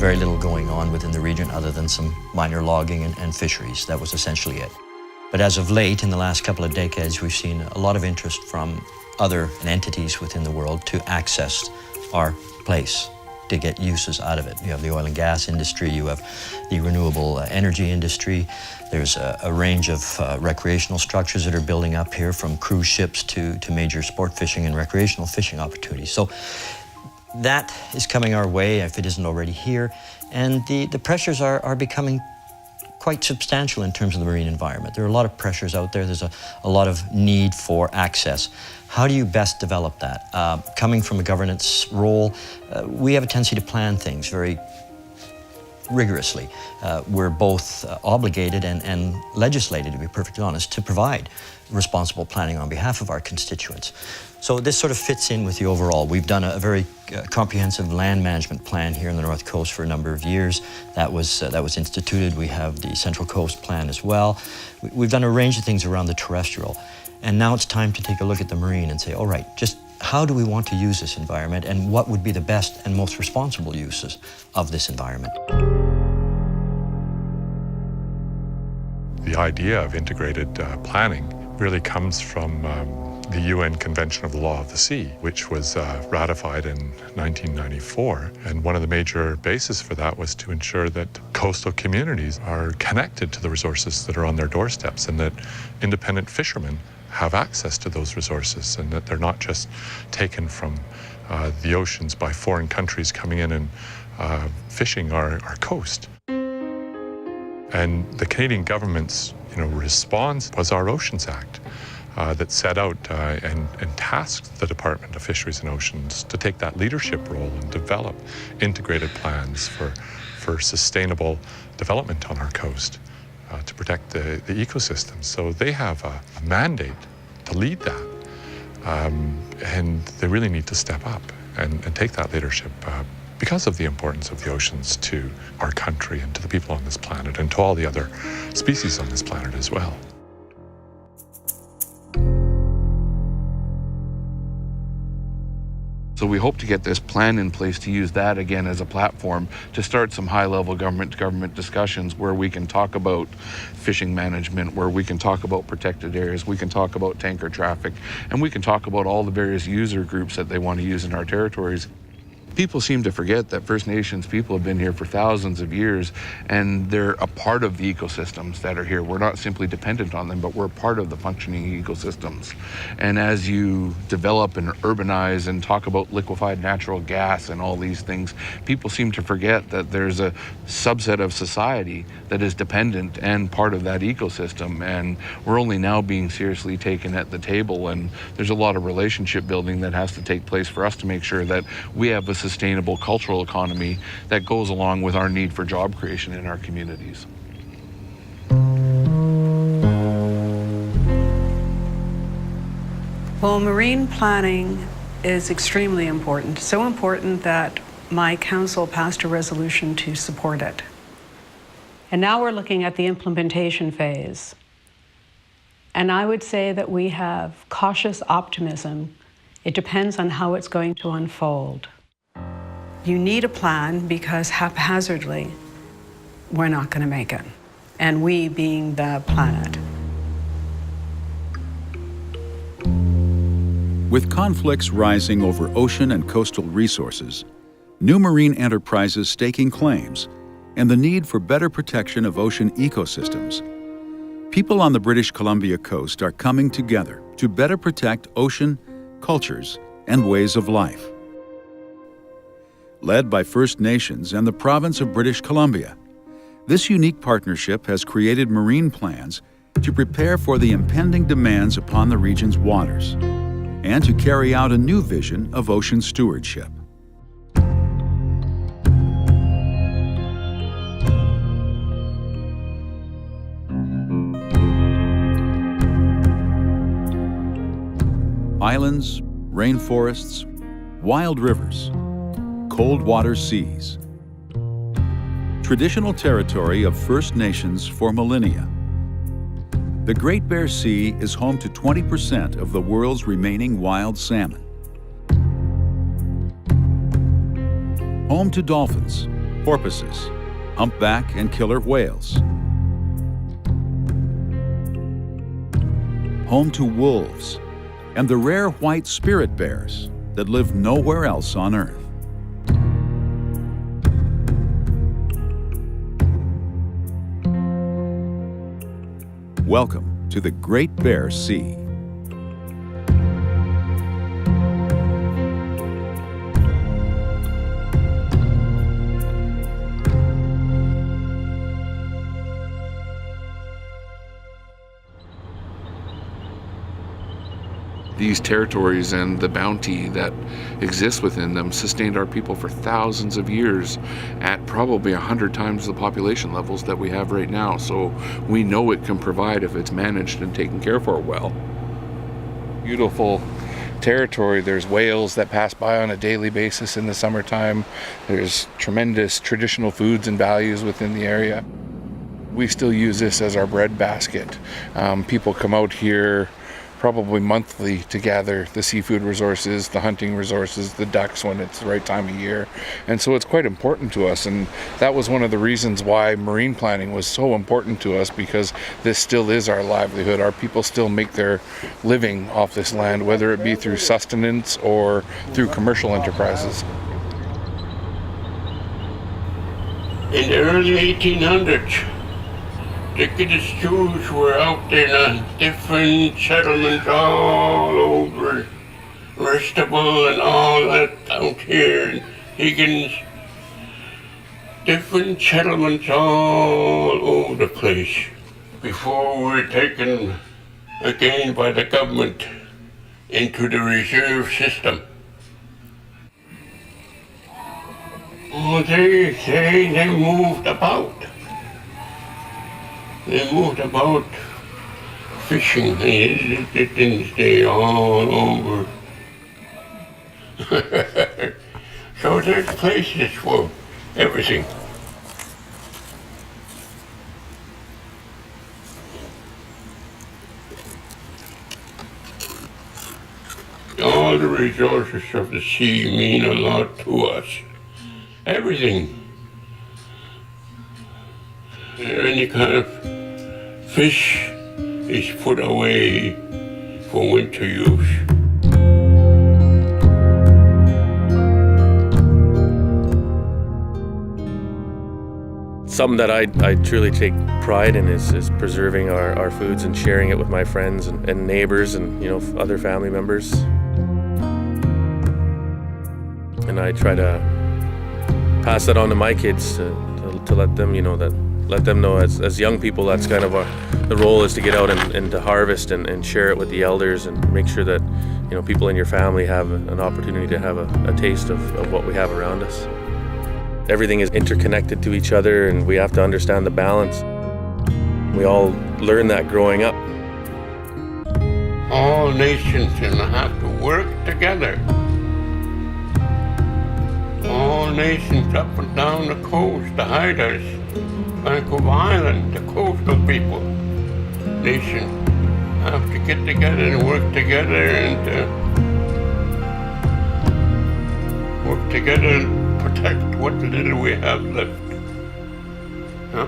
very little going on within the region other than some minor logging and fisheries. That was essentially it. But as of late, in the last couple of decades, we've seen a lot of interest from other entities within the world to access our place, to get uses out of it. You have the oil and gas industry, you have the renewable energy industry. There's a range of recreational structures that are building up here, from cruise ships to major sport fishing and recreational fishing opportunities. So that is coming our way, if it isn't already here. And the pressures are becoming quite substantial in terms of the marine environment. There are a lot of pressures out there. There's a lot of need for access. How do you best develop that? Coming from a governance role, we have a tendency to plan things very rigorously. We're both obligated and legislated, to be perfectly honest, to provide responsible planning on behalf of our constituents. So this sort of fits in with the overall. We've done a very comprehensive land management plan here in the North Coast for a number of years. That was instituted. We have the Central Coast Plan as well. We've done a range of things around the terrestrial. And now it's time to take a look at the marine and say, all right, just how do we want to use this environment, and what would be the best and most responsible uses of this environment? The idea of integrated planning really comes from the UN Convention of the Law of the Sea, which was ratified in 1994. And one of the major bases for that was to ensure that coastal communities are connected to the resources that are on their doorsteps, and that independent fishermen have access to those resources, and that they're not just taken from the oceans by foreign countries coming in and fishing our coast. And the Canadian government's response was our Oceans Act that set out and tasked the Department of Fisheries and Oceans to take that leadership role and develop integrated plans for sustainable development on our coast to protect the ecosystem. So they have a mandate to lead that, and they really need to step up and take that leadership because of the importance of the oceans to our country and to the people on this planet, and to all the other species on this planet as well. So we hope to get this plan in place to use that again as a platform to start some high-level government-to-government discussions where we can talk about fishing management, where we can talk about protected areas, we can talk about tanker traffic, and we can talk about all the various user groups that they want to use in our territories. People seem to forget that First Nations people have been here for thousands of years, and they're a part of the ecosystems that are here. We're not simply dependent on them, but we're part of the functioning ecosystems. And as you develop and urbanize and talk about liquefied natural gas and all these things, people seem to forget that there's a subset of society that is dependent and part of that ecosystem. And we're only now being seriously taken at the table, and there's a lot of relationship building that has to take place for us to make sure that we have a sustainable cultural economy that goes along with our need for job creation in our communities. Well, marine planning is extremely important, so important that my council passed a resolution to support it. And now we're looking at the implementation phase. And I would say that we have cautious optimism. It depends on how it's going to unfold. You need a plan, because haphazardly, we're not going to make it. And we being the planet. With conflicts rising over ocean and coastal resources, new marine enterprises staking claims, and the need for better protection of ocean ecosystems, people on the British Columbia coast are coming together to better protect ocean, cultures, and ways of life. Led by First Nations and the province of British Columbia, this unique partnership has created marine plans to prepare for the impending demands upon the region's waters and to carry out a new vision of ocean stewardship. Islands, rainforests, wild rivers, cold water seas. Traditional territory of First Nations for millennia. The Great Bear Sea is home to 20% of the world's remaining wild salmon. Home to dolphins, porpoises, humpback and killer whales. Home to wolves and the rare white spirit bears that live nowhere else on Earth. Welcome to the Great Bear Sea. These territories and the bounty that exists within them sustained our people for thousands of years at probably 100 times the population levels that we have right now. So we know it can provide if it's managed and taken care for well. Beautiful territory. There's whales that pass by on a daily basis in the summertime. There's tremendous traditional foods and values within the area. We still use this as our bread basket. People come out here probably monthly to gather the seafood resources, the hunting resources, the ducks when it's the right time of year. And so it's quite important to us, and that was one of the reasons why marine planning was so important to us, because this still is our livelihood. Our people still make their living off this land, whether it be through sustenance or through commercial enterprises. In the early 1800s, the Kidditz Jews were out in different settlements all over, Restable and all that out here in Higgins. Different settlements all over the place before we were taken again by the government into the reserve system. Oh, they moved about. They moved about fishing. They didn't stay all over. So there's places for everything. All the resources of the sea mean a lot to us. Everything. Any kind of fish is put away for winter use. Something that I truly take pride in is preserving our foods and sharing it with my friends and neighbors and other family members. And I try to pass that on to my kids to let them let them know as young people that's kind of the role is to get out and to harvest and share it with the elders and make sure that people in your family have an opportunity to have a taste of what we have around us. Everything is interconnected to each other and we have to understand the balance. We all learn that growing up. All nations have to work together. All nations up and down the coast, the hiders, Vancouver Island, the coastal people, nation, have to get together and work together and protect what little we have left. Huh?